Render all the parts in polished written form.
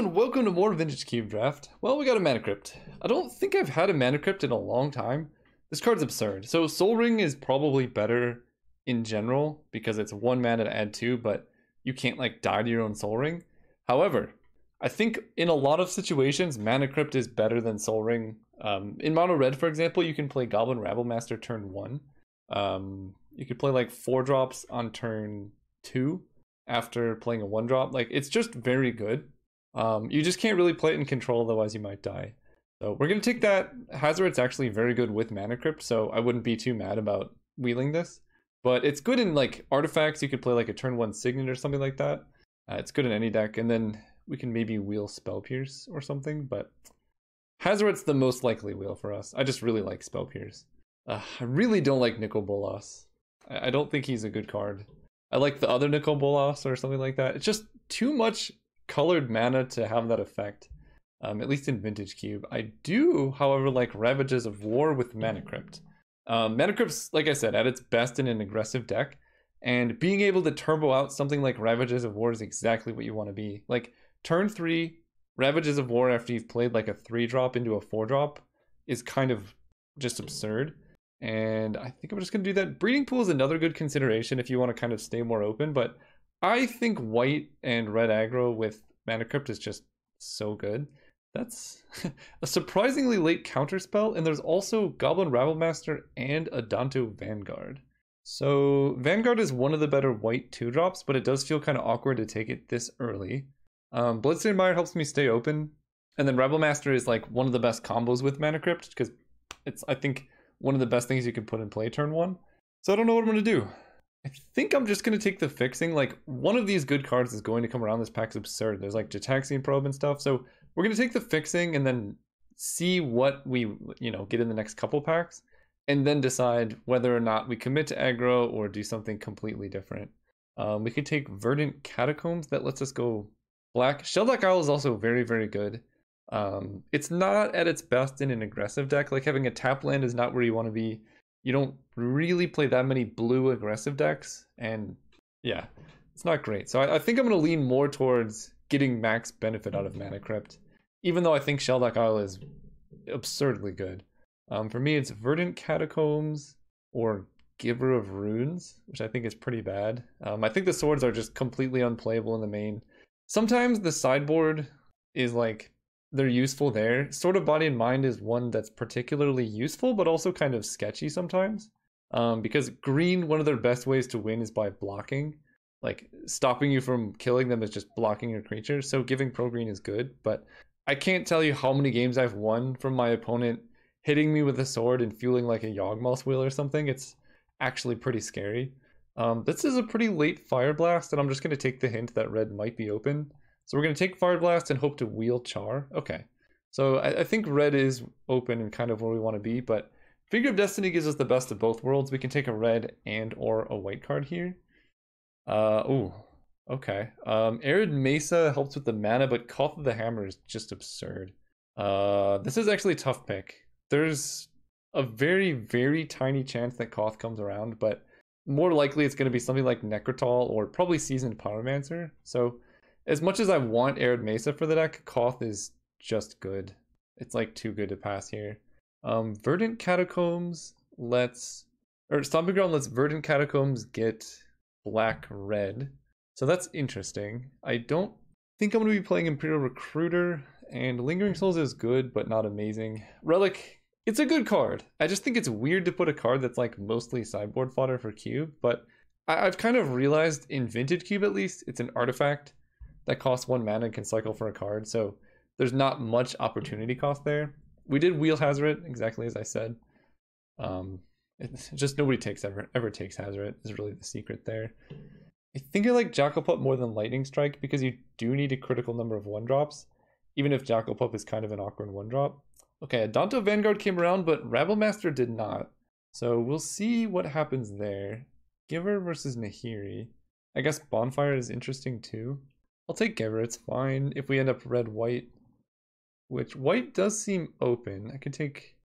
and welcome to more Vintage Cube Draft. Well, we got a Mana Crypt. I don't think I've had a Mana Crypt in a long time. This card's absurd. So Soul Ring is probably better in general because it's 1 mana to add 2, but you can't like die to your own Soul Ring. However, I think in a lot of situations, Mana Crypt is better than Soul Ring. In Mono Red, for example, you can play Goblin Rabblemaster turn 1. You could play like 4 drops on turn 2 after playing a 1-drop. Like, it's just very good. You just can't really play it in control, otherwise you might die. So we're going to take that. Hazoret's actually very good with Mana Crypt, so I wouldn't be too mad about wheeling this. But it's good in like artifacts. You could play like a turn 1 Signet or something like that. It's good in any deck, and then we can maybe wheel Spell Pierce or something, but Hazoret's the most likely wheel for us. I just really like Spell Pierce. I really don't like Nicol Bolas. I don't think he's a good card. I like the other Nicol Bolas or something like that. It's just too much colored mana to have that effect, at least in Vintage Cube. I do, however, like Ravages of War with Mana Crypt. Mana Crypt's, like I said, at its best in an aggressive deck, and being able to turbo out something like Ravages of War is exactly what you want to be. Like, turn 3, Ravages of War after you've played like a 3-drop into a 4-drop is kind of just absurd. And I think I'm just going to do that. Breeding Pool is another good consideration if you want to kind of stay more open, but I think white and red aggro with Mana Crypt is just so good. That's a surprisingly late counterspell, and there's also Goblin Rabblemaster and Adanto Vanguard. So Vanguard is one of the better white 2-drops, but it does feel kind of awkward to take it this early. Bloodstained Mire helps me stay open, and then Rabblemaster is like one of the best combos with Mana Crypt because it's, I think, one of the best things you can put in play turn 1. So I don't know what I'm going to do. I think I'm just going to take the fixing. Like, one of these good cards is going to come around. This pack's absurd. There's like Jataxian Probe and stuff. So we're going to take the fixing and then see what we, get in the next couple packs, and then decide whether or not we commit to aggro or do something completely different. We could take Verdant Catacombs. That lets us go black. Shellback Isle is also very, very good. It's not at its best in an aggressive deck. Like, having a tap land is not where you want to be. You don't really play that many blue aggressive decks, and yeah, it's not great. So I think I'm going to lean more towards getting max benefit out of Mana Crypt, even though I think Shellback Isle is absurdly good. For me, it's Verdant Catacombs or Giver of Runes, which I think is pretty bad. I think the swords are just completely unplayable in the main. Sometimes the sideboard is like, they're useful there. Sword of Body and Mind is one that's particularly useful, but also kind of sketchy sometimes. Because green, one of their best ways to win is by blocking. Like, stopping you from killing them is just blocking your creatures. So giving pro green is good, but I can't tell you how many games I've won from my opponent hitting me with a sword and feeling like a Yawgmoth wheel or something. It's actually pretty scary. This is a pretty late Fire Blast, and I'm just going to take the hint that red might be open. So we're going to take Fire Blast and hope to wheel Char. Okay. So I think red is open and kind of where we want to be, but Figure of Destiny gives us the best of both worlds. We can take a red and or a white card here. Okay. Arid Mesa helps with the mana, but Koth of the Hammer is just absurd. This is actually a tough pick. There's a very, very tiny chance that Koth comes around, but more likely it's going to be something like Necrotol or probably Seasoned Pyromancer. So as much as I want Arid Mesa for the deck, Koth is just good. It's like too good to pass here. Verdant Catacombs Stomping Ground lets Verdant Catacombs get black-red. So that's interesting. I don't think I'm going to be playing Imperial Recruiter, and Lingering Souls is good, but not amazing. Relic, it's a good card. I just think it's weird to put a card that's like mostly sideboard fodder for Cube, but I've kind of realized in Vintage Cube at least, it's an artifact that costs 1 mana and can cycle for a card, so there's not much opportunity cost there. We did wheel Hazoret, exactly as I said. It's just nobody ever takes Hazoret is really the secret there. I think I like Jackal-Pup more than Lightning Strike because you do need a critical number of 1-drops, even if Jackal-Pup is kind of an awkward 1-drop. Okay, Adanto Vanguard came around, but Rabblemaster did not. So we'll see what happens there. Giver versus Nahiri. I guess Bonfire is interesting too. I'll take Giver, it's fine. If we end up red-white, which white does seem open. I could take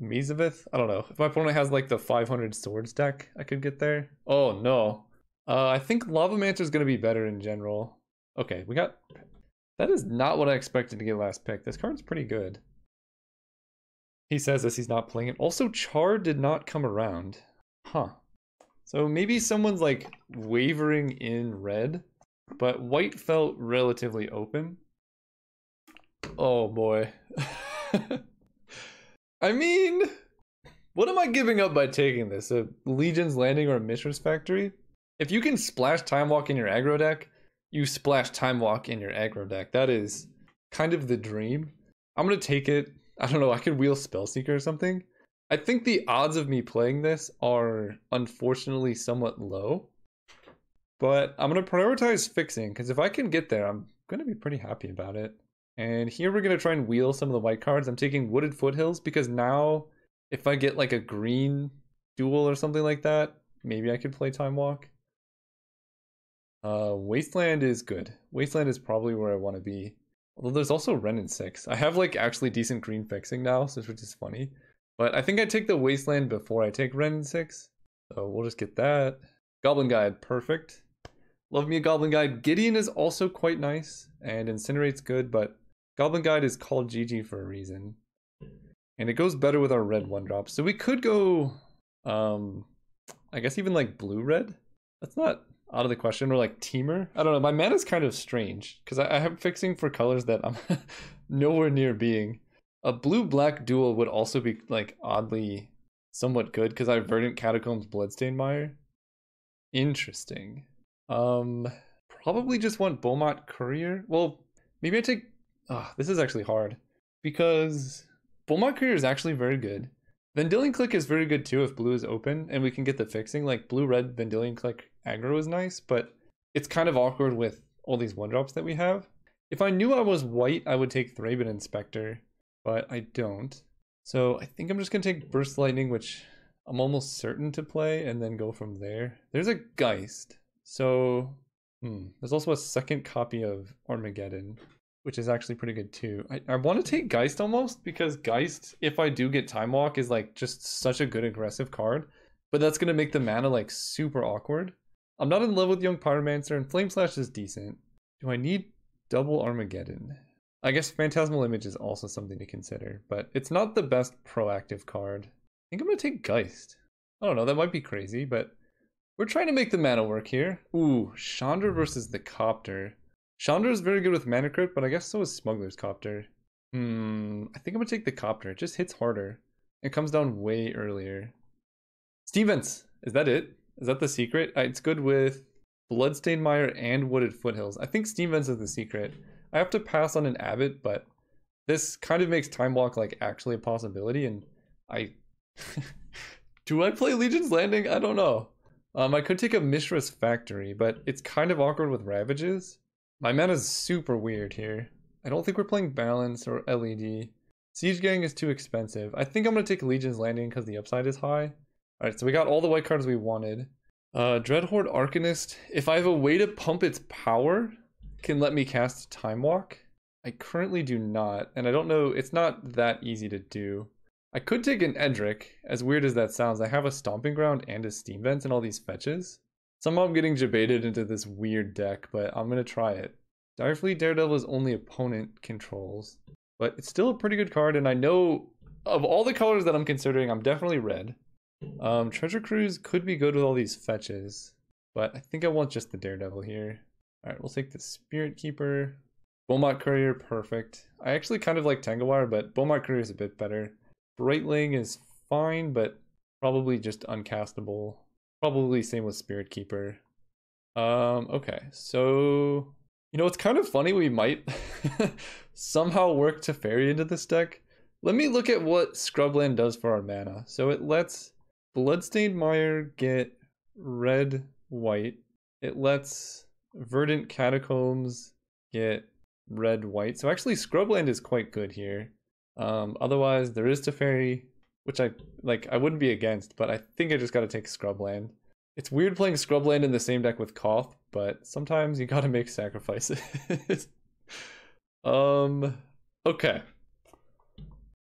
Mezavith. I don't know. If my opponent has like the 500 swords deck, I could get there. Oh no. I think Lavamancer is going to be better in general. Okay, we got That is not what I expected to get last pick. This card's pretty good. He says as he's not playing it. Also, Char did not come around. Huh. So maybe someone's like wavering in red, but white felt relatively open. Oh boy. I mean, what am I giving up by taking this? A Legion's Landing or a Mishra's Factory? If you can splash Time Walk in your aggro deck, you splash Time Walk in your aggro deck. That is kind of the dream. I'm gonna take it. I don't know, I could wheel Spellseeker or something. I think the odds of me playing this are unfortunately somewhat low. But I'm gonna prioritize fixing, because if I can get there, I'm gonna be pretty happy about it. And here we're gonna try and wheel some of the white cards. I'm taking Wooded Foothills, because now if I get like a green duel or something like that, maybe I could play Time Walk. Wasteland is good. Wasteland is probably where I want to be. Although there's also Wrenn and 6. I have like actually decent green fixing now, which is funny. But I think I take the Wasteland before I take Wrenn and 6. So we'll just get that. Goblin Guide, perfect. Love me a Goblin Guide. Gideon is also quite nice, and Incinerate's good, but Goblin Guide is called GG for a reason. And it goes better with our red 1-drop. So we could go, I guess even like blue-red? That's not out of the question, or like Teamer. I don't know, my mana's kind of strange, because I have fixing for colors that I'm nowhere near being. A blue-black duel would also be like oddly somewhat good, because I have Verdant Catacombs Bloodstained Mire. Interesting. Probably just want Beaumont Courier. Well, maybe I take, this is actually hard, because Beaumont Courier is actually very good. Vendilion Click is very good too if blue is open and we can get the fixing. Like blue-red Vendilion Click aggro is nice, but it's kind of awkward with all these 1-drops that we have. If I knew I was white, I would take Thraben Inspector, but I don't. So I think I'm just gonna take Burst Lightning, which I'm almost certain to play, and then go from there. There's a Geist. So, there's also a second copy of Armageddon, which is actually pretty good too. I want to take Geist almost, because Geist, if I do get Time Walk, is like just such a good aggressive card, but that's going to make the mana like super awkward. I'm not in love with Young Pyromancer, and Flame Slash is decent. Do I need double Armageddon? I guess Phantasmal Image is also something to consider, but it's not the best proactive card. I think I'm going to take Geist. I don't know, that might be crazy, but we're trying to make the mana work here. Ooh, Chandra versus the Copter. Chandra is very good with Mana Crypt, but I guess so is Smuggler's Copter. I think I'm gonna take the Copter. It just hits harder. It comes down way earlier. Steam Vents! Is that it? Is that the secret? It's good with Bloodstained Mire and Wooded Foothills. I think Steam Vents is the secret. I have to pass on an Abbot, but this kind of makes Time Walk like actually a possibility, and do I play Legion's Landing? I don't know. I could take a Mishra's Factory, but it's kind of awkward with Ravages. My mana's super weird here. I don't think we're playing Balance or LED. Siege Gang is too expensive. I think I'm going to take Legion's Landing because the upside is high. Alright, so we got all the white cards we wanted. Dreadhorde Arcanist. If I have a way to pump its power, can let me cast Time Walk. I currently do not, and I don't know, it's not that easy to do. I could take an Edric, as weird as that sounds. I have a Stomping Ground and a Steam Vents and all these fetches. Somehow I'm getting jebaited into this weird deck, but I'm gonna try it. Direfleet Daredevil is only opponent controls, but it's still a pretty good card, and I know of all the colors that I'm considering, I'm definitely red. Treasure Cruise could be good with all these fetches, but I think I want just the Daredevil here. Alright, we'll take the Spirit Keeper. Beaumont Courier, perfect. I actually kind of like Tangawire, but Beaumont Courier is a bit better. Brightling is fine, but probably just uncastable. Probably same with Spirit Keeper. Okay, so you know, it's kind of funny we might somehow work Teferi into this deck. Let me look at what Scrubland does for our mana. So it lets Bloodstained Mire get red, white. It lets Verdant Catacombs get red, white. So actually Scrubland is quite good here. Otherwise there is Teferi, which I wouldn't be against, but I think I just gotta take Scrubland. It's weird playing Scrubland in the same deck with Koth, but sometimes you gotta make sacrifices. Okay.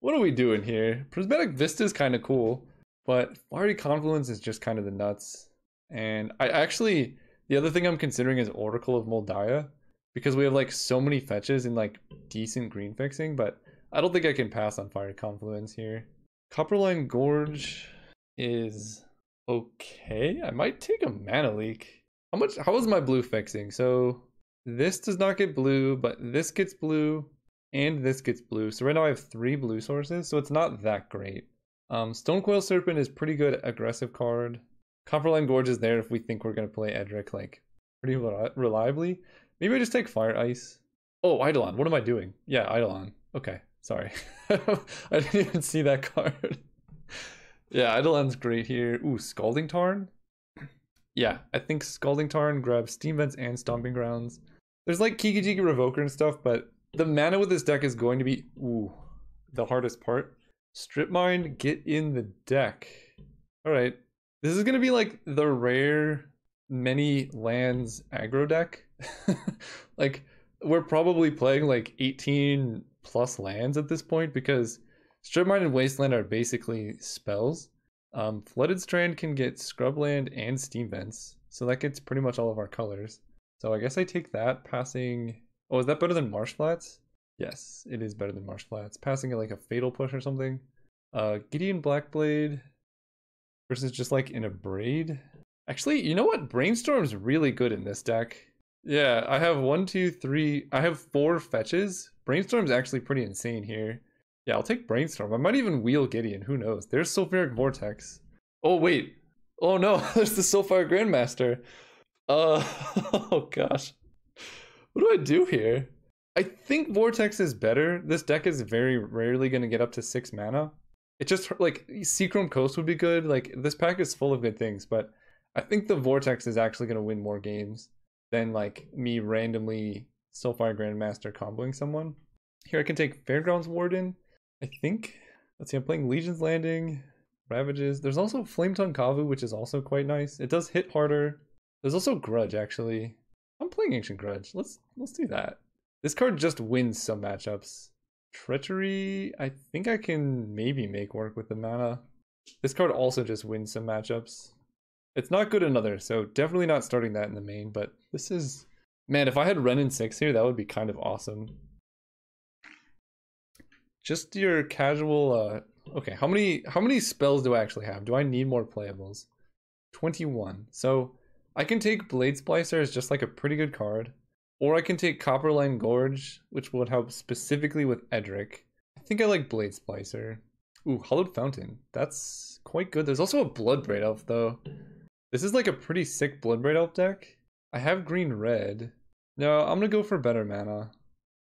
What are we doing here? Prismatic Vista is kind of cool, but Fiery Confluence is just kind of the nuts. And I actually, the other thing I'm considering is Oracle of Moldiah. because we have like so many fetches and like decent green fixing, but I don't think I can pass on Fire Confluence here. Copperline Gorge is okay. I might take a mana leak. How is my blue fixing? So this does not get blue, but this gets blue and this gets blue. So right now I have 3 blue sources, so it's not that great. Stonecoil Serpent is pretty good aggressive card. Copperline Gorge is there if we think we're gonna play Edric like pretty reliably. Maybe I just take Fire Ice. Oh, Eidolon, what am I doing? Yeah, Eidolon. Okay, sorry. I didn't even see that card. Yeah, Eidolon's great here. Ooh, Scalding Tarn? Yeah, I think Scalding Tarn grabs Steam Vents and Stomping Grounds. There's like Kiki Jiki Revoker and stuff, but the mana with this deck is going to be, ooh, the hardest part. Strip Mine, get in the deck. Alright. This is going to be like the rare many lands aggro deck. Like, we're probably playing like 18 plus lands at this point because Strip Mine and Wasteland are basically spells. Flooded Strand can get Scrubland and Steam Vents, so that gets pretty much all of our colors. So I guess I take that, passing... Oh, is that better than Marsh Flats? Yes, it is better than Marsh Flats. Passing it like a Fatal Push or something. Gideon Blackblade versus just like in a Braid. Actually, you know what? Brainstorm's really good in this deck. Yeah, I have 1, 2, 3... I have 4 fetches. Brainstorm's actually pretty insane here. Yeah, I'll take Brainstorm. I might even wheel Gideon, who knows? There's Sulfuric Vortex. Oh, wait. Oh no, there's the Soulfire Grandmaster. Oh gosh. What do I do here? I think Vortex is better. This deck is very rarely going to get up to 6 mana. It just, like, Seachrome Coast would be good. Like, this pack is full of good things, but I think the Vortex is actually going to win more games than, like, me randomly Soulfire Grandmaster comboing someone. Here I can take Fairgrounds Warden, I think. Let's see, I'm playing Legion's Landing, Ravages. There's also Flametongue Kavu, which is also quite nice. It does hit harder. There's also Grudge, actually. I'm playing Ancient Grudge. Let's do that. This card just wins some matchups. Treachery, I think I can maybe make work with the mana. This card also just wins some matchups. It's not good in others, so definitely not starting that in the main, but this is... Man, if I had Ren in 6 here, that would be kind of awesome. Just your casual, okay, how many spells do I actually have? Do I need more playables? 21. So I can take Blade Splicer as just like a pretty good card. Or I can take Copperline Gorge, which would help specifically with Edric. I think I like Blade Splicer. Ooh, Hollowed Fountain. That's quite good. There's also a Bloodbraid Elf, though. This is like a pretty sick Bloodbraid Elf deck. I have green-red. No, I'm gonna go for better mana.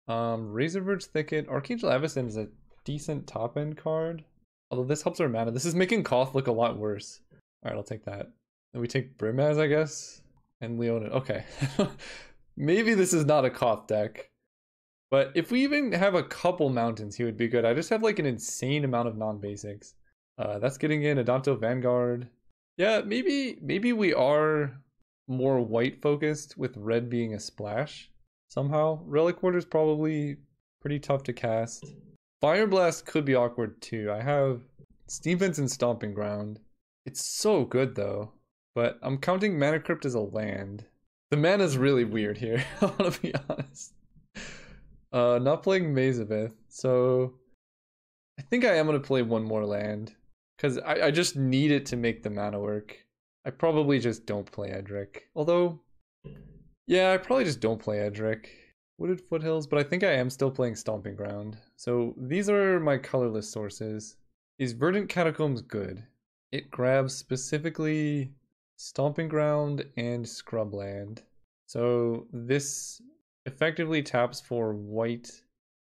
Razorverge Thicket. Archangel Avacyn is a decent top-end card. Although this helps our mana. This is making Koth look a lot worse. Alright, I'll take that. Then we take Brimaz, I guess. And Leona. Okay. Maybe this is not a Koth deck. But if we even have a couple mountains, he would be good. I just have like an insane amount of non-basics. That's getting in Adanto Vanguard. Yeah, maybe we are more white focused with red being a splash somehow. Relic Ward is probably pretty tough to cast. Fire Blast could be awkward too. I have Steam Vents and Stomping Ground. It's so good though. But I'm counting Mana Crypt as a land. The mana's really weird here, I want to be honest. Not playing Maze of Ith, so I think I am going to play one more land. Because I just need it to make the mana work. I probably just don't play Edric. Although, yeah, I probably just don't play Edric. Wooded Foothills, but I think I am still playing Stomping Ground. So these are my colorless sources. Is Verdant Catacombs good? It grabs specifically Stomping Ground and Scrubland. So this effectively taps for white,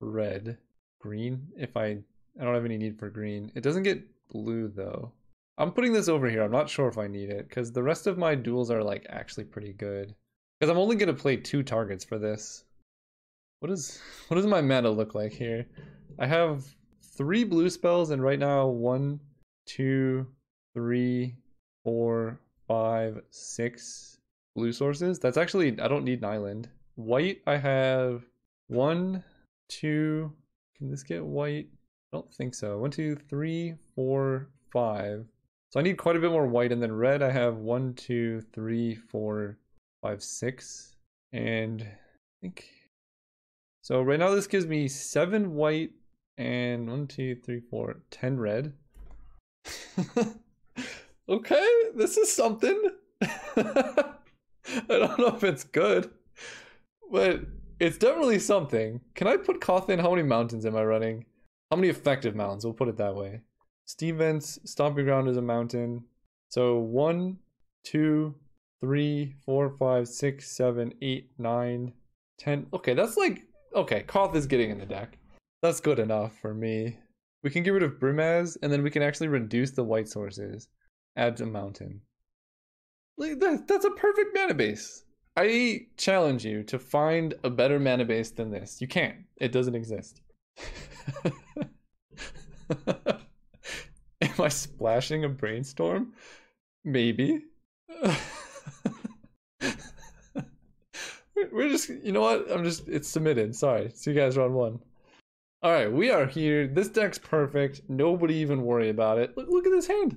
red, green. If I don't have any need for green. It doesn't get blue though. I'm putting this over here. I'm not sure if I need it because the rest of my duels are like actually pretty good. Because I'm only gonna play 2 targets for this. What does my mana look like here? I have 3 blue spells and right now 1, 2, 3, 4, 5, 6 blue sources. That's actually, I don't need an island. White, I have 1, 2, can this get white? I don't think so. 1, 2, 3, 4, 5. So I need quite a bit more white, and then red I have 1, 2, 3, 4, 5, 6. And think. So right now this gives me 7 white and 1, 2, 3, 4, 10 red. Okay, this is something. I don't know if it's good, but it's definitely something. Can I put Koth in? How many mountains am I running? How many effective mountains? We'll put it that way. Steam Vents, Stomping Ground is a mountain. So 1, 2, 3, 4, 5, 6, 7, 8, 9, 10. Okay, that's like, okay, Koth is getting in the deck. That's good enough for me. We can get rid of Brimaz, and then we can actually reduce the white sources. Add a mountain. Like that's a perfect mana base. I challenge you to find a better mana base than this. You can't. It doesn't exist. Am I splashing a brainstorm? Maybe. We're just, you know what? it's submitted. Sorry. See you guys round 1. All right, we are here. This deck's perfect. Nobody even worry about it. Look at this hand.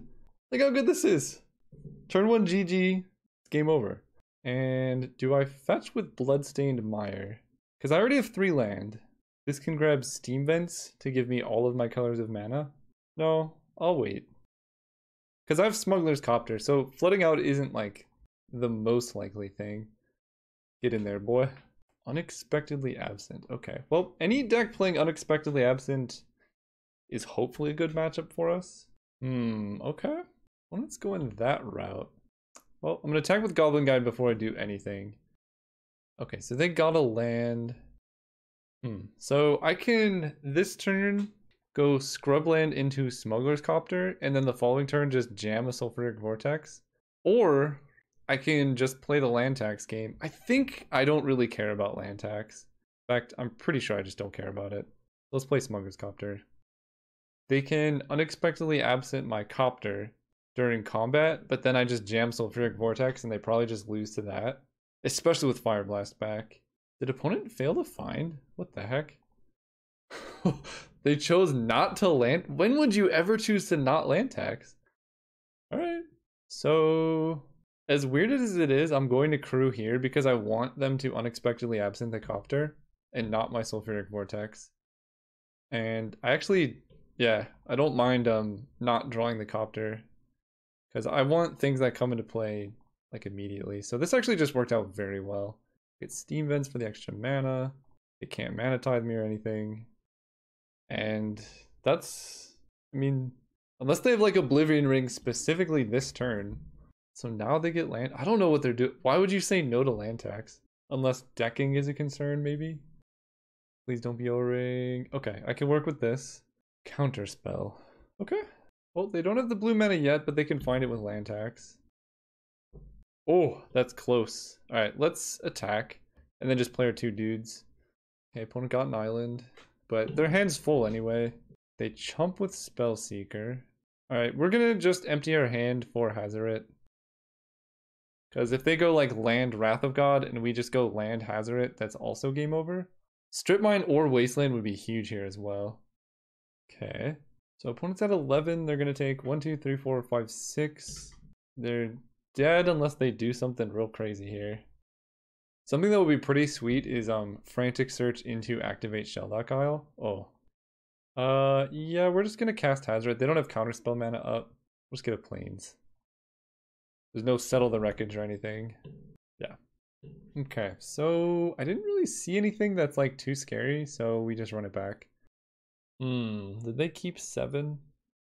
Look how good this is. Turn 1 GG. It's game over. And do I fetch with Bloodstained Mire? Because I already have 3 land. This can grab Steam Vents to give me all of my colors of mana. No, I'll wait. Because I have Smuggler's Copter, so flooding out isn't like the most likely thing. Get in there, boy. Unexpectedly Absent. Okay, well, any deck playing Unexpectedly Absent is hopefully a good matchup for us. Okay. Well, let's go in that route. Well, I'm going to attack with Goblin Guide before I do anything. Okay, so they got a land. So I can, this turn, go Scrubland into Smuggler's Copter, and then the following turn just jam a Sulfuric Vortex. Or I can just play the land tax game. I think I don't really care about land tax. In fact, I'm pretty sure I just don't care about it. Let's play Smuggler's Copter. They can unexpectedly absent my Copter during combat, but then I just jam Sulfuric Vortex and they probably just lose to that. Especially with Fire Blast back. Did opponent fail to find? What the heck? They chose not to land? When would you ever choose to not land tax? Alright. So, as weird as it is, I'm going to crew here because I want them to unexpectedly absent the Copter and not my Sulfuric Vortex. And I actually, yeah, I don't mind not drawing the Copter because I want things that come into play like immediately. So this actually just worked out very well. Get Steam Vents for the extra mana. It can't Mana Tithe me or anything. And that's, I mean, unless they have like Oblivion Ring specifically this turn. So now they get land. I don't know what they're doing. Why would you say no to land tax? Unless decking is a concern, maybe? Please don't be O-Ring. Okay, I can work with this. Counterspell. Okay. Well, they don't have the blue mana yet, but they can find it with land tax. Oh, that's close. Alright, let's attack. And then just play our 2 dudes. Okay, opponent got an island. But their hand's full anyway. They chump with Spellseeker. Alright, we're gonna just empty our hand for Hazoret. Because if they go like land Wrath of God and we just go land Hazoret, that's also game over. Strip Mine or Wasteland would be huge here as well. Okay. So opponent's at 11. They're going to take 1, 2, 3, 4, 5, 6. They're dead unless they do something real crazy here. Something that would be pretty sweet is Frantic Search into Activate Shelldock Isle. Oh. Yeah, we're just going to cast Hazoret. They don't have Counterspell mana up. We'll just get a Plains. There's no Settle the Wreckage or anything. Yeah. Okay, so I didn't really see anything that's like too scary, so we just run it back. Did they keep 7?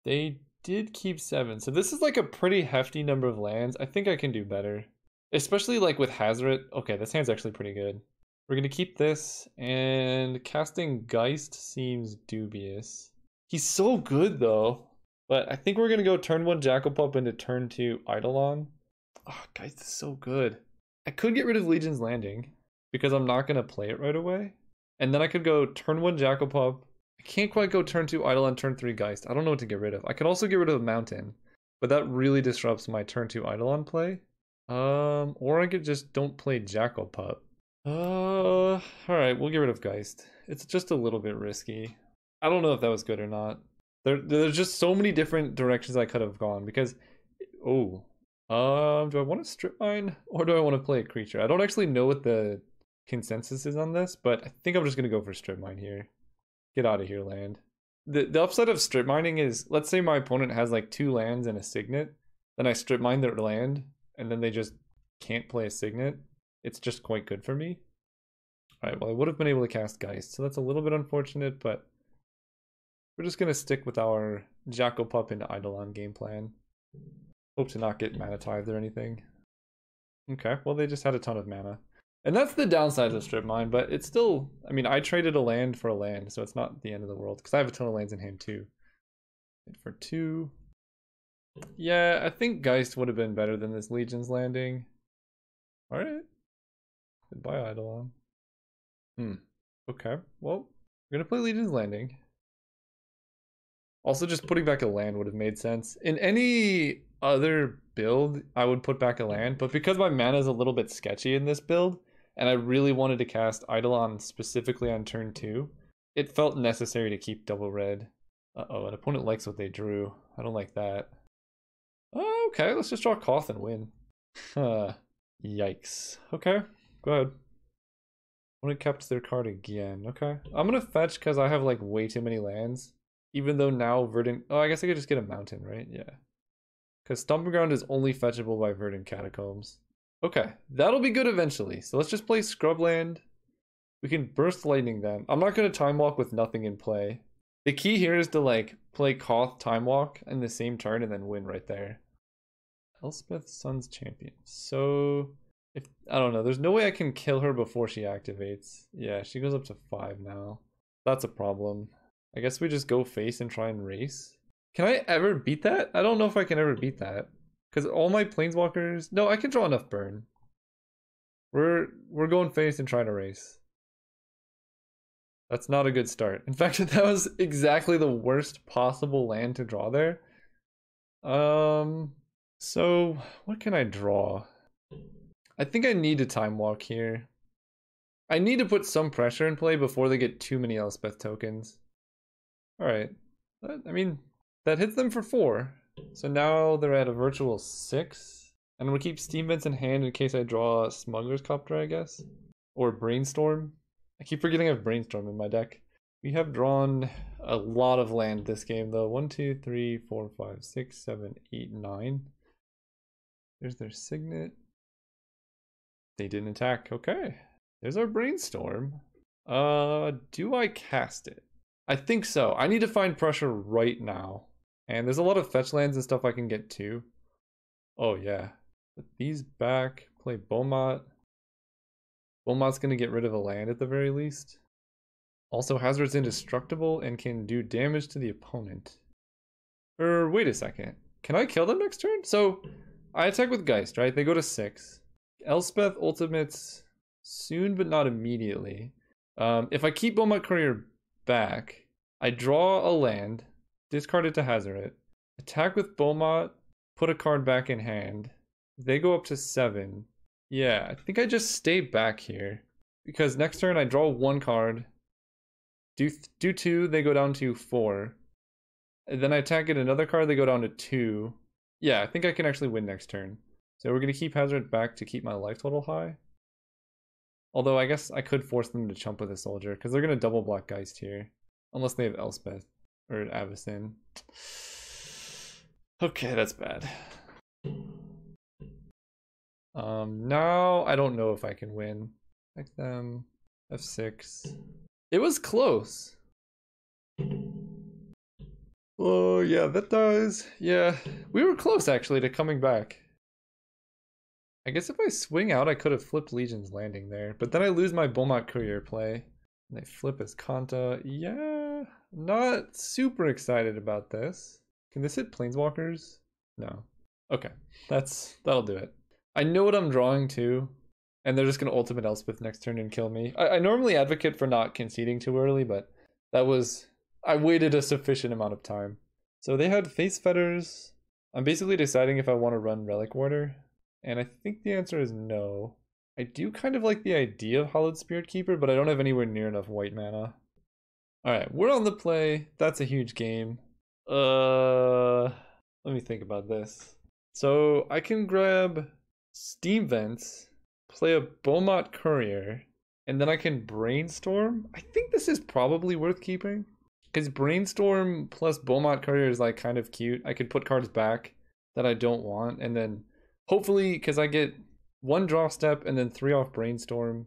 They did keep 7. So this is like a pretty hefty number of lands. I think I can do better. Especially like with Hazoret. Okay, this hand's actually pretty good. We're going to keep this, and casting Geist seems dubious. He's so good though. But I think we're going to go turn 1 Jackalpup into turn 2 Eidolon. Oh, Geist is so good. I could get rid of Legion's Landing because I'm not going to play it right away. And then I could go turn 1 Jackalpup. I can't quite go turn 2 Eidolon, turn 3 Geist. I don't know what to get rid of. I could also get rid of Mountain, but that really disrupts my turn 2 Eidolon play. Or I could just don't play Jackalpup. Alright, we'll get rid of Geist. It's just a little bit risky. I don't know if that was good or not. There's just so many different directions I could have gone because, do I want to strip mine or do I want to play a creature? I don't actually know what the consensus is on this, but I think I'm just gonna go for strip mine here. Get out of here, land. The upside of strip mining is, let's say my opponent has like 2 lands and a signet, then I strip mine their land, and then they just can't play a signet. It's just quite good for me. Alright, well I would have been able to cast Geist, so that's a little bit unfortunate, but we're just gonna stick with our Jackal Pup and Eidolon game plan. Hope to not get mana tithed or anything. Okay, well they just had a ton of mana. And that's the downside of strip mine, but it's still, I mean, I traded a land for a land, so it's not the end of the world, because I have a ton of lands in hand too. And for 2. Yeah, I think Geist would have been better than this Legion's Landing. Alright. Goodbye, Eidolon. Okay, well, we're gonna play Legion's Landing. Also, just putting back a land would have made sense. In any other build, I would put back a land, but because my mana is a little bit sketchy in this build, and I really wanted to cast Eidolon specifically on turn 2, it felt necessary to keep double red. Uh-oh, an opponent likes what they drew. I don't like that. Oh, okay, let's just draw Koth and win. Yikes. Okay, go ahead. Opponent kept their card again. Okay, I'm gonna fetch because I have like way too many lands. Even though now Verdant... Oh, I guess I could just get a mountain, right? Yeah. Because Stomping Ground is only fetchable by Verdant Catacombs. Okay, that'll be good eventually. So let's just play Scrubland. We can Burst Lightning them. I'm not going to Time Walk with nothing in play. The key here is to like play Koth Time Walk in the same turn and then win right there. Elspeth Sun's Champion. So... if I don't know, there's no way I can kill her before she activates. Yeah, she goes up to 5 now. That's a problem. I guess we just go face and try and race. Can I ever beat that? I don't know if I can ever beat that. Because all my planeswalkers... No, I can draw enough burn. We're going face and trying to race. That's not a good start. In fact, that was exactly the worst possible land to draw there. So what can I draw? I think I need to Time Walk here. I need to put some pressure in play before they get too many Elspeth tokens. Alright, I mean, that hits them for 4. So now they're at a virtual 6. And I'm gonna keep Steam Vents in hand in case I draw a Smuggler's Copter, I guess. Or Brainstorm. I keep forgetting I have Brainstorm in my deck. We have drawn a lot of land this game though. 1, 2, 3, 4, 5, 6, 7, 8, 9. There's their Signet. They didn't attack. Okay. There's our Brainstorm. Do I cast it? I think so. I need to find pressure right now. And there's a lot of fetch lands and stuff I can get too. Oh yeah. Put these back. Play Beaumont. Beaumont's gonna get rid of a land at the very least. Also, Hazard's indestructible and can do damage to the opponent. Wait a second. Can I kill them next turn? So, I attack with Geist, right? They go to 6. Elspeth ultimates soon but not immediately. If I keep Beaumont Courier back, I draw a land, discard it to hazard it, attack with Beaumont, put a card back in hand. They go up to 7. Yeah, I think I just stay back here because next turn I draw 1 card, do 2, they go down to 4, and then I attack it another card, they go down to 2. Yeah, I think I can actually win next turn. So we're gonna keep hazard back to keep my life total high. Although I guess I could force them to chump with a soldier because they're gonna double block Geist here. Unless they have Elspeth or Avacyn. Okay, that's bad. Now I don't know if I can win. Like them. F6. It was close. Oh yeah, that dies. Yeah, we were close actually to coming back. I guess if I swing out, I could have flipped Legion's Landing there, but then I lose my Beaumont Courier play. And they flip as Kanta. Yeah, not super excited about this. Can this hit Planeswalkers? No. Okay, that'll do it. I know what I'm drawing too, and they're just gonna ultimate Elspeth next turn and kill me. I normally advocate for not conceding too early, but I waited a sufficient amount of time. So they had Face Fetters. I'm basically deciding if I want to run Relic Warder, and I think the answer is no. I do kind of like the idea of Hallowed Spirit Keeper, but I don't have anywhere near enough white mana. Alright, we're on the play. That's a huge game. Let me think about this. So I can grab Steam Vents, play a Beaumont Courier, and then I can Brainstorm. I think this is probably worth keeping. Because Brainstorm plus Beaumont Courier is like kind of cute. I could put cards back that I don't want, and then hopefully, because I get 1 draw step and then 3 off Brainstorm,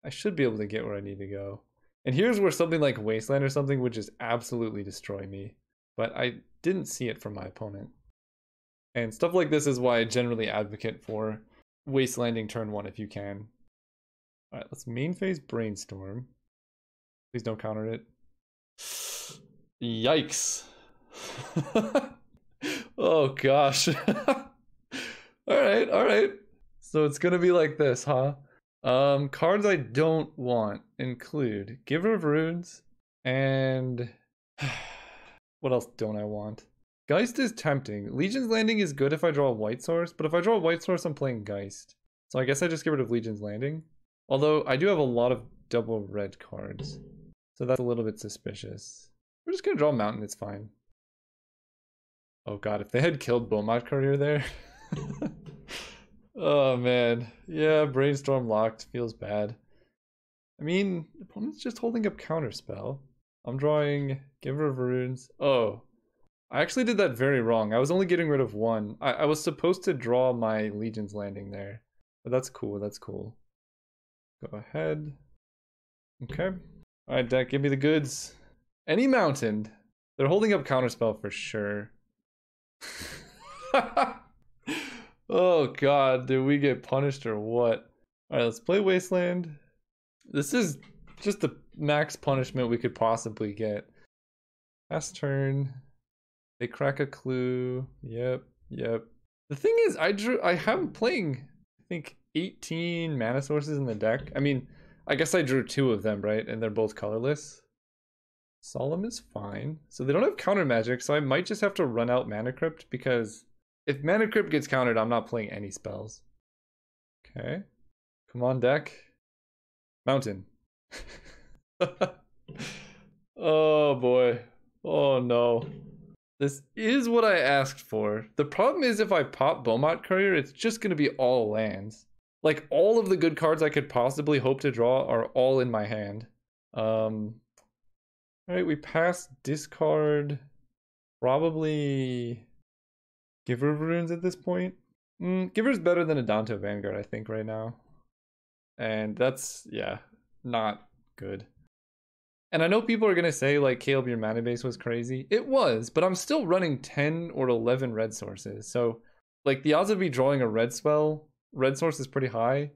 I should be able to get where I need to go. And here's where something like Wasteland or something would just absolutely destroy me. But I didn't see it from my opponent. And stuff like this is why I generally advocate for Wastelanding turn 1 if you can. Alright, let's main phase Brainstorm. Please don't counter it. Yikes. Oh gosh. Alright. So it's gonna be like this, huh? Cards I don't want include Giver of Runes and what else don't I want? Geist is tempting. Legion's Landing is good if I draw a white source, but if I draw a white source, I'm playing Geist. So I guess I just get rid of Legion's Landing. Although I do have a lot of double red cards, so that's a little bit suspicious. We're just gonna draw Mountain, it's fine. Oh god, if they had killed Beaumont Courier there. Oh man, yeah, Brainstorm locked, feels bad. I mean, the opponent's just holding up Counterspell. I'm drawing Giver of Runes. Oh, I actually did that very wrong. I was only getting rid of 1. I was supposed to draw my Legion's Landing there. But that's cool, that's cool. Go ahead. Okay. Alright, deck, give me the goods. Any mountain. They're holding up Counterspell for sure. Oh god, did we get punished or what? Alright, let's play Wasteland. This is just the max punishment we could possibly get. Last turn. They crack a clue. Yep. The thing is, I have playing, I think, 18 mana sources in the deck. I mean, I guess I drew 2 of them, right? And they're both colorless. Solemn is fine. So they don't have counter magic, so I might just have to run out Mana Crypt, because if Mana Crypt gets countered, I'm not playing any spells. Okay. Come on, deck. Mountain. Oh boy. Oh no. This is what I asked for. The problem is if I pop Beaumont Courier, it's just going to be all lands. Like, all of the good cards I could possibly hope to draw are all in my hand. Alright, we pass discard. Probably Giver of Runes at this point. Giver's better than Adonto Vanguard, I think, right now. And that's, yeah, not good. And I know people are going to say, like, Caleb, your mana base was crazy. It was, but I'm still running 10 or 11 red sources. So, like, the odds of me drawing a red spell, red source is pretty high.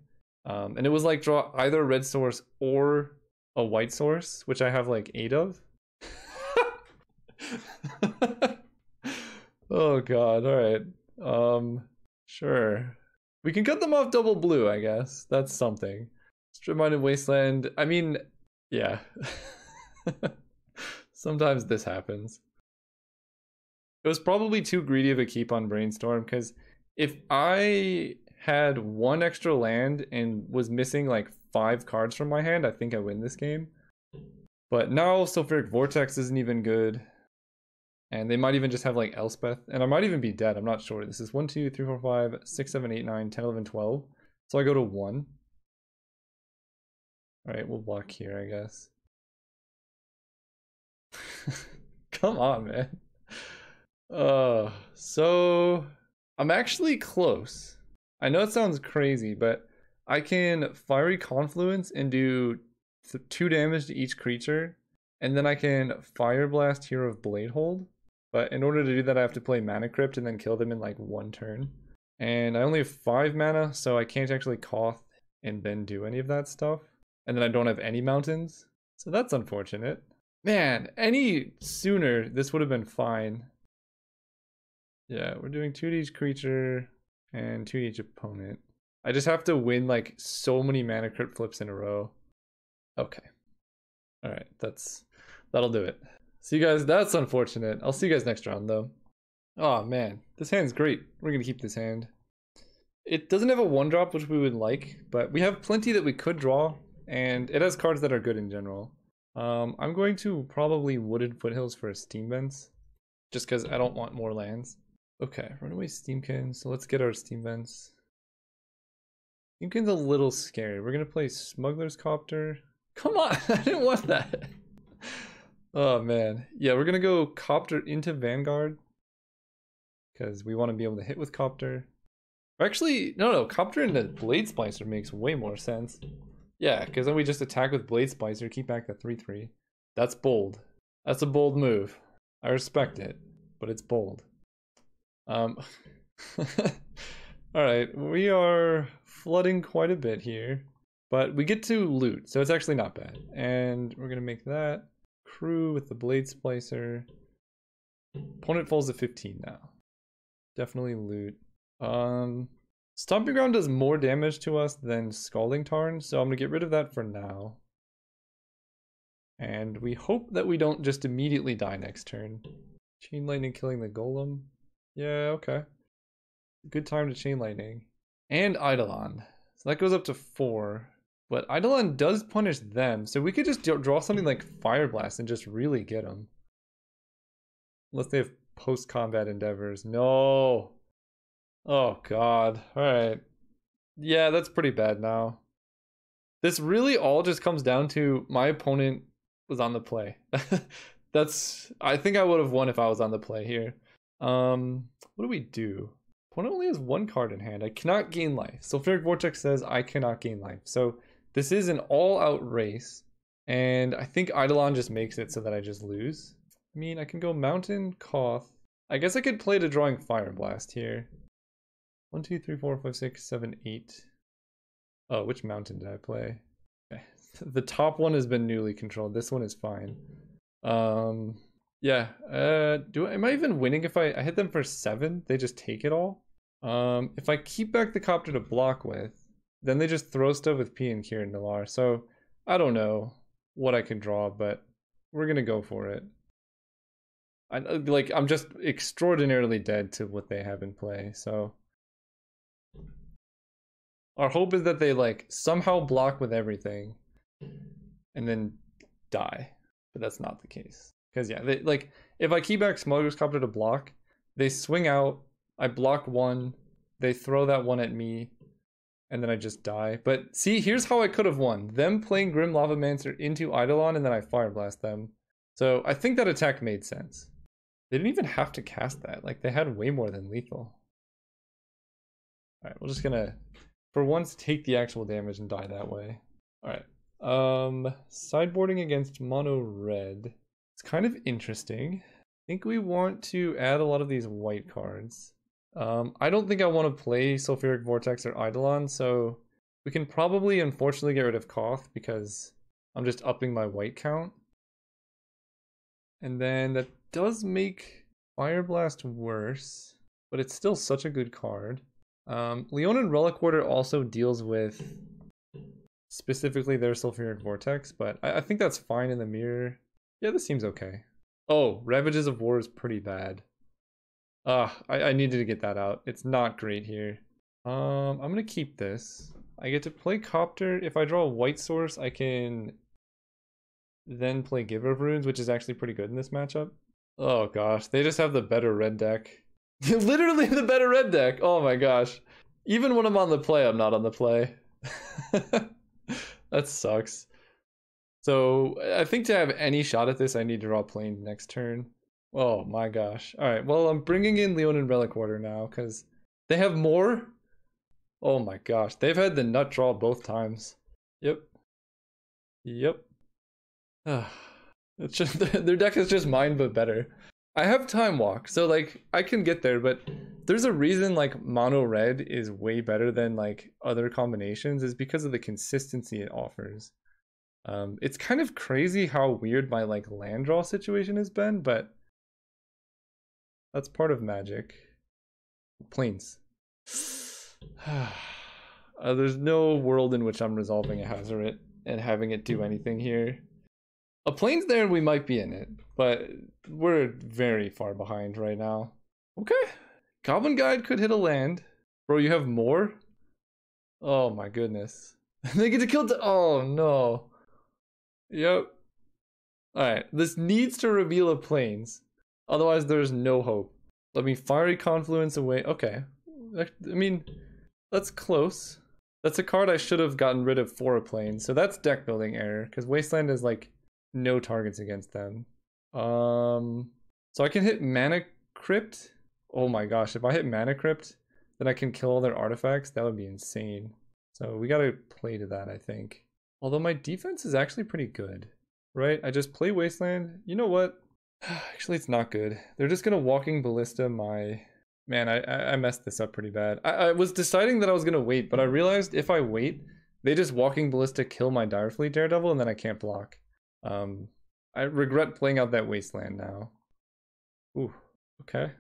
And it was like draw either a red source or a white source, which I have like 8 of. Oh god, alright. Sure. We can cut them off double blue, I guess. That's something. Strip-minded Wasteland. I mean, yeah. Sometimes this happens. It was probably too greedy of a keep on Brainstorm, because if I had 1 extra land and was missing like 5 cards from my hand, I think I win this game. But now Sulfuric Vortex isn't even good. And they might even just have like Elspeth. And I might even be dead, I'm not sure. This is 1, 2, 3, 4, 5, 6, 7, 8, 9, 10, 11, 12. So I go to 1. Alright, we'll block here, I guess. Come on, man. So I'm actually close. I know it sounds crazy, but I can Fiery Confluence and do 2 damage to each creature, and then I can Fire Blast Hero of Bladehold. But in order to do that, I have to play Mana Crypt and then kill them in like 1 turn. And I only have 5 mana, so I can't actually Koth and then do any of that stuff. And then I don't have any mountains, so that's unfortunate. Man, any sooner this would have been fine. Yeah, we're doing 2 to each creature and 2 to each opponent. I just have to win like so many Mana Crypt flips in a row. Okay. Alright, that'll do it. See you guys, that's unfortunate. I'll see you guys next round though. Oh man, this hand's great. We're gonna keep this hand. It doesn't have a 1-drop, which we would like, but we have plenty that we could draw, and it has cards that are good in general. I'm going to probably Wooded Foothills for a Steam Vents, just because I don't want more lands. Okay, Runaway Steamkin, so let's get our Steam Vents. Inkin's a little scary. We're gonna play Smuggler's Copter. Come on, I didn't want that. Oh man. Yeah, we're gonna go Copter into Vanguard. Because we want to be able to hit with Copter. Or actually, no, Copter into Blade Splicer makes way more sense. Yeah, because then we just attack with Blade Splicer, keep back the 3/3. That's bold. That's a bold move. I respect it, but it's bold. Alright, we are flooding quite a bit here. But we get to loot, so it's actually not bad. And we're going to make that crew with the Blade Splicer. Opponent falls to 15 now. Definitely loot. Stomping Ground does more damage to us than Scalding Tarn, so I'm going to get rid of that for now. And we hope that we don't just immediately die next turn. Chain Lightning killing the Golem. Yeah, okay. Good time to Chain Lightning. And Eidolon. So that goes up to 4. But Eidolon does punish them, so we could just draw something like Fire Blast and just really get them. Unless they have post-combat endeavors. No! Oh god. Alright. Yeah, that's pretty bad now. This really all just comes down to my opponent was on the play. I think I would have won if I was on the play here. What do we do? Opponent only has 1 card in hand. I cannot gain life. Sulfuric Vortex says I cannot gain life. So this is an all-out race. And I think Eidolon just makes it so that I just lose. I mean, I can go Mountain, Koth. I guess I could play to drawing Fire Blast here. 1, 2, 3, 4, 5, 6, 7, 8. Oh, which mountain did I play? Okay. The top one has been newly controlled. This one is fine. Yeah. Am I even winning if I hit them for 7? They just take it all? If I keep back the Copter to block with, then they just throw stuff with P and Kieran Nalaar. So I don't know what I can draw, but we're gonna go for it. I'm just extraordinarily dead to what they have in play, so our hope is that they like somehow block with everything and then die, but that's not the case. Because yeah, they like if I keep back Smuggler's Copter to block, they swing out, I block 1, they throw that 1 at me, and then I just die. But see, here's how I could have won. Them playing Grim Lavamancer into Eidolon, and then I Fire Blast them. So I think that attack made sense. They didn't even have to cast that. Like, they had way more than lethal. Alright, we're just gonna, for once, take the actual damage and die that way. Alright. Sideboarding against mono red. It's kind of interesting. I think we want to add a lot of these white cards. I don't think I want to play Sulfuric Vortex or Eidolon, so we can probably unfortunately get rid of Koth because I'm just upping my white count. And then that does make Fire Blast worse, but it's still such a good card. Leonin Relic Warder also deals with specifically their Sulfuric Vortex, but I think that's fine in the mirror. Yeah, this seems okay. Oh, Ravages of War is pretty bad. I needed to get that out. It's not great here. I'm gonna keep this. I get to play Copter. If I draw a white source, I can then play Giver of Runes, which is actually pretty good in this matchup. Oh gosh, they just have the better red deck. Literally the better red deck. Oh my gosh. Even when I'm on the play, I'm not on the play. That sucks. So I think to have any shot at this, I need to draw Plains next turn. Oh my gosh. Alright, well, I'm bringing in Leonin Relic Warder now because they have more. Oh my gosh, they've had the nut draw both times. Yep. It's just their deck is just mine but better. I have Time Walk, so like I can get there, but there's a reason like mono red is way better than like other combinations is because of the consistency it offers. It's kind of crazy how weird my like land draw situation has been, but that's part of Magic. Plains. There's no world in which I'm resolving a Hazoret and having it do anything here. A Plains there and we might be in it, but we're very far behind right now. Okay. Goblin Guide could hit a land. Bro, you have more? Oh my goodness. They get to kill oh no. Yep. Alright, this needs to reveal a Plains. Otherwise there's no hope. Let me Fiery Confluence away. Okay. I mean, that's close. That's a card I should have gotten rid of for a plane. So that's deck building error, because Wasteland is like no targets against them. So I can hit Mana Crypt. Oh my gosh, if I hit Mana Crypt, then I can kill all their artifacts. That would be insane. So we gotta play to that, I think. Although my defense is actually pretty good, right? I just play Wasteland. You know what? Actually, it's not good. They're just gonna Walking Ballista my... Man, I messed this up pretty bad. I was deciding that I was gonna wait, but I realized if I wait, they just Walking Ballista kill my Direfleet Daredevil and then I can't block. I regret playing out that Wasteland now. Ooh, okay.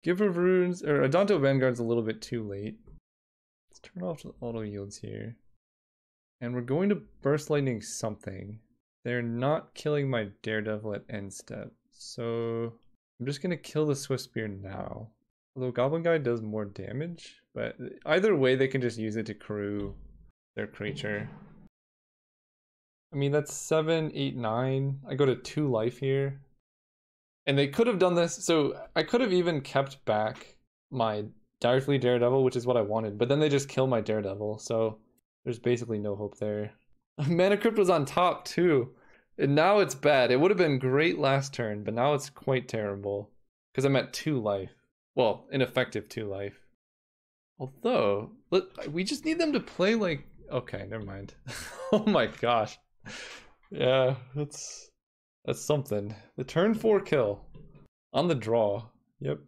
Giver of Runes, or Adanto Vanguard's a little bit too late. Let's turn off the auto yields here. And we're going to Burst Lightning something. They're not killing my Daredevil at end step. So I'm just gonna kill the Swift Spear now. Although Goblin Guy does more damage, but either way they can just use it to crew their creature. I mean, that's 7, 8, 9. I go to 2 life here. And they could have done this, so I could have even kept back my Direfleet Daredevil, which is what I wanted, but then they just kill my Daredevil, so there's basically no hope there. Mana Crypt was on top too, and now it's bad. It would have been great last turn, but now it's quite terrible, because I'm at 2 life. Well, ineffective 2 life. Although, we just need them to play like... Okay, never mind. Oh my gosh. Yeah, that's something. The turn 4 kill on the draw. Yep.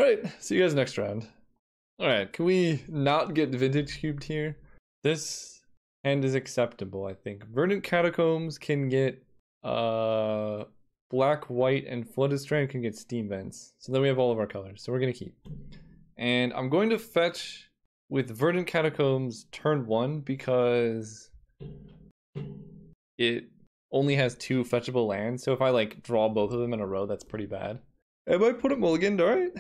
Alright, see you guys next round. Alright, can we not get Vintage Cubed here? This hand is acceptable, I think. Verdant Catacombs can get Black, White, and Flooded Strand can get Steam Vents. So then we have all of our colors. So we're gonna keep. And I'm going to fetch with Verdant Catacombs turn 1 because it only has 2 fetchable lands, so if I like draw both of them in a row, that's pretty bad. I might put a mulligan, alright.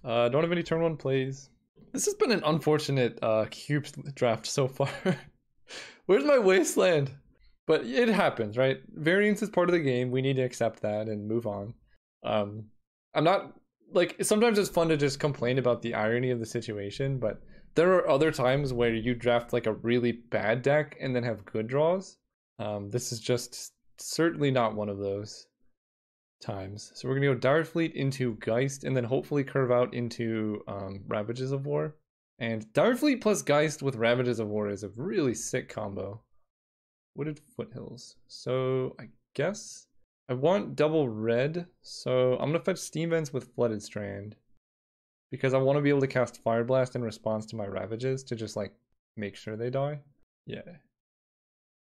Don't have any turn 1 plays. This has been an unfortunate cube draft so far. Where's my Wasteland? But it happens, right? Variance is part of the game. We need to accept that and move on. I'm not, like, sometimes it's fun to just complain about the irony of the situation, but there are other times where you draft like a really bad deck and then have good draws. This is just certainly not one of those times. So we're gonna go Direfleet into Geist and then hopefully curve out into Ravages of War. And Direfleet plus Geist with Ravages of War is a really sick combo. Wooded Foothills. So I guess I want double red, so I'm gonna fetch Steam Vents with Flooded Strand because I want to be able to cast Fire Blast in response to my Ravages to just like make sure they die. Yeah.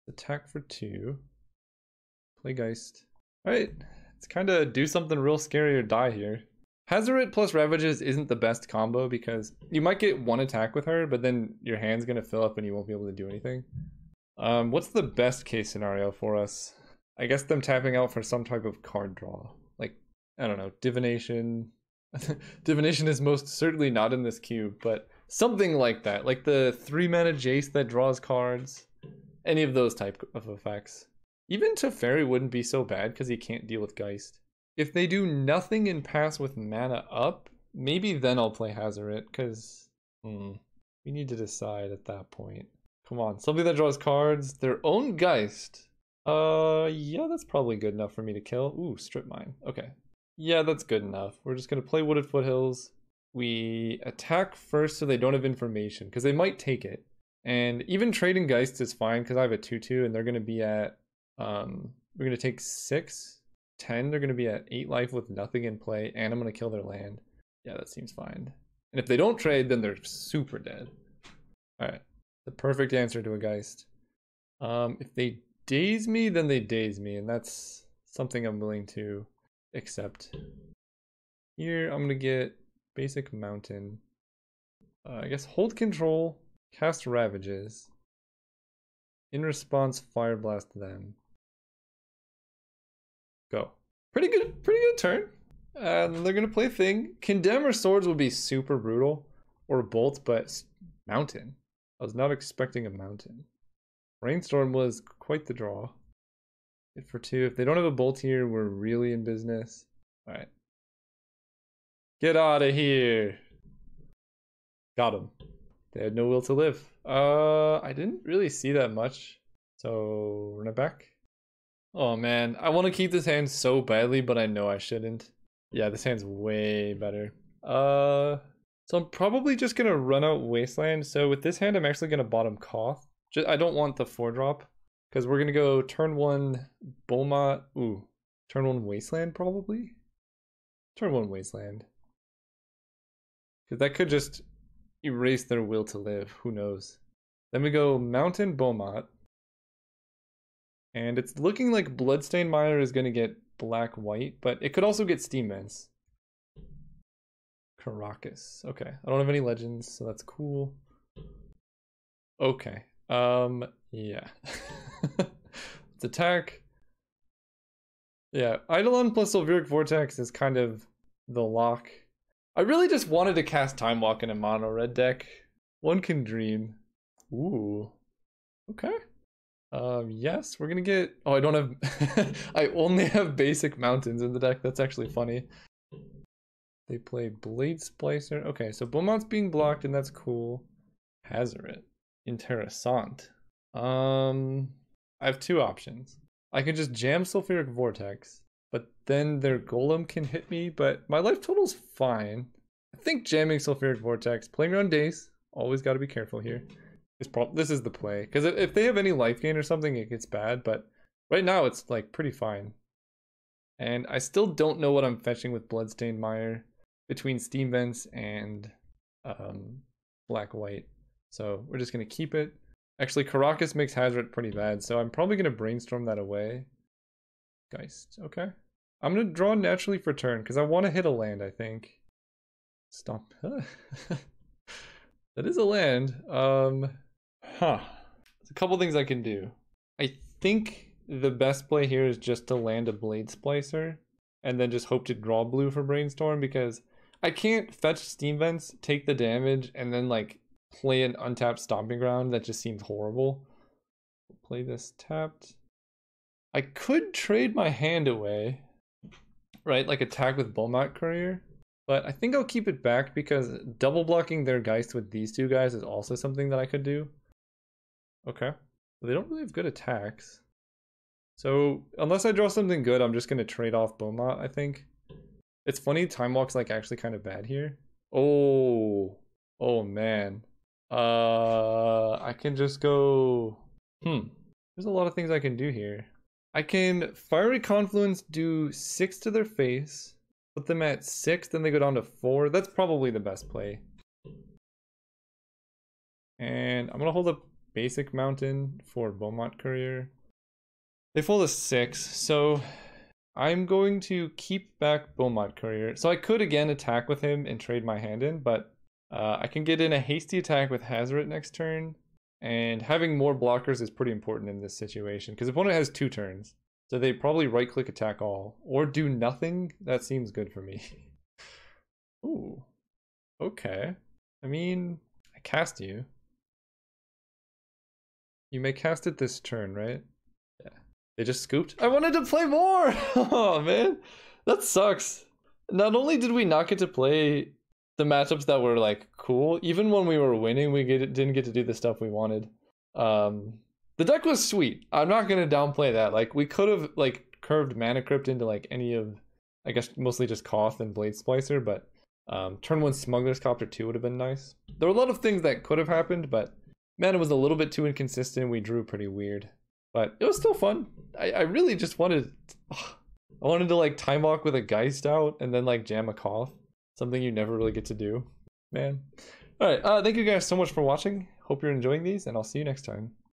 Attack for 2. Play Geist. Alright, let's kind of do something real scary or die here. Hazoret plus Ravages isn't the best combo because you might get 1 attack with her, but then your hand's gonna fill up and you won't be able to do anything. What's the best case scenario for us? I guess them tapping out for some type of card draw. Like, I don't know, Divination. Divination is most certainly not in this cube, but something like that. Like the 3-mana Jace that draws cards. Any of those type of effects. Even Teferi wouldn't be so bad because he can't deal with Geist. If they do nothing and pass with mana up, maybe then I'll play Hazoret, because we need to decide at that point. Come on, something that draws cards, their own Geist. Yeah, that's probably good enough for me to kill. Ooh, Strip Mine. Okay. Yeah, that's good enough. We're just gonna play Wooded Foothills. We attack first so they don't have information, because they might take it. And even trading Geist is fine because I have a 2/2 and they're going to be at, we're going to take 6, 10, they're going to be at 8 life with nothing in play, and I'm going to kill their land. Yeah, that seems fine. And if they don't trade, then they're super dead. Alright, the perfect answer to a Geist. If they daze me, then they daze me, and that's something I'm willing to accept. Here, I'm going to get basic Mountain. I guess hold control. Cast Ravages. In response, Fire Blast them. Go. Pretty good turn. They're gonna play Thing. Condemn or Swords would be super brutal. Or Bolt, but Mountain. I was not expecting a Mountain. Rainstorm was quite the draw. Hit for 2. If they don't have a Bolt here, we're really in business. Alright. Get out of here. Got him. They had no will to live. I didn't really see that much. So run it back. Oh man, I want to keep this hand so badly, but I know I shouldn't. Yeah, this hand's way better. So I'm probably just gonna run out Wasteland. So with this hand, I'm actually gonna bottom Koth. I don't want the 4-drop because we're gonna go turn 1 Beaumont. Ooh, turn 1 Wasteland probably. Turn 1 Wasteland. Because that could just erase their will to live. Who knows? Then we go Mountain Beaumont. And it's looking like Bloodstained Mire is going to get black-white, but it could also get Steam Vents. Caracas. Okay, I don't have any legends, so that's cool. Okay, yeah. Let's attack. Yeah, Eidolon plus Sulfuric Vortex is kind of the lock. I really just wanted to cast Time Walk in a mono red deck. One can dream. Ooh. Okay. Yes, we're gonna get... Oh, I don't have... I only have basic mountains in the deck. That's actually funny. They play Blade Splicer. Okay, so Beaumont's being blocked, and that's cool. Hazoret. Interessant. I have two options. I can just jam Sulfuric Vortex, but then their Golem can hit me, but my life total's fine. I think jamming Sulfuric Vortex, playing around Daze, always got to be careful here. This is the play, because if they have any life gain or something, it gets bad, but right now it's like pretty fine. And I still don't know what I'm fetching with Bloodstained Mire between Steam Vents and Black-White. So we're just going to keep it. Actually, Caracas makes Hazoret pretty bad, so I'm probably going to brainstorm that away. Geist, okay. I'm going to draw naturally for turn, because I want to hit a land, I think. Stop. That is a land. There's a couple things I can do. I think the best play here is just to land a Blade Splicer, and then just hope to draw blue for Brainstorm, because I can't fetch Steam Vents, take the damage, and then like play an untapped Stomping Ground. That just seems horrible. Play this tapped. I could trade my hand away, right? Like attack with Beaumont Courier. But I think I'll keep it back because double blocking their Geist with these two guys is also something that I could do. Okay. They don't really have good attacks. So unless I draw something good, I'm just going to trade off Beaumont, I think. It's funny, Time Walk's like actually kind of bad here. Oh. Oh man. I can just go... There's a lot of things I can do here. I can Fiery Confluence, do 6 to their face, put them at 6, then they go down to 4. That's probably the best play. And I'm going to hold a basic mountain for Beaumont Courier. They fold a 6, so I'm going to keep back Beaumont Courier. So I could again attack with him and trade my hand in, but I can get in a hasty attack with Hazoret next turn. And having more blockers is pretty important in this situation, because the opponent has 2 turns. So they probably right-click attack all, or do nothing. That seems good for me. Ooh, okay. I mean, I cast you. You may cast it this turn, right? Yeah. They just scooped. I wanted to play more! Oh, man. That sucks. Not only did we not get to play the matchups that were like cool, even when we were winning, we didn't get to do the stuff we wanted. The deck was sweet. I'm not gonna downplay that. Like we could have like curved Mana Crypt into like any of, I guess mostly just Koth and Blade Splicer, but turn 1 Smuggler's Copter 2 would have been nice. There were a lot of things that could have happened, but Mana was a little bit too inconsistent. We drew pretty weird, but it was still fun. I really just wanted, I wanted to like Time Walk with a Geist out and then like jam a Koth. Something you never really get to do, man. All right, thank you guys so much for watching. Hope you're enjoying these, and I'll see you next time.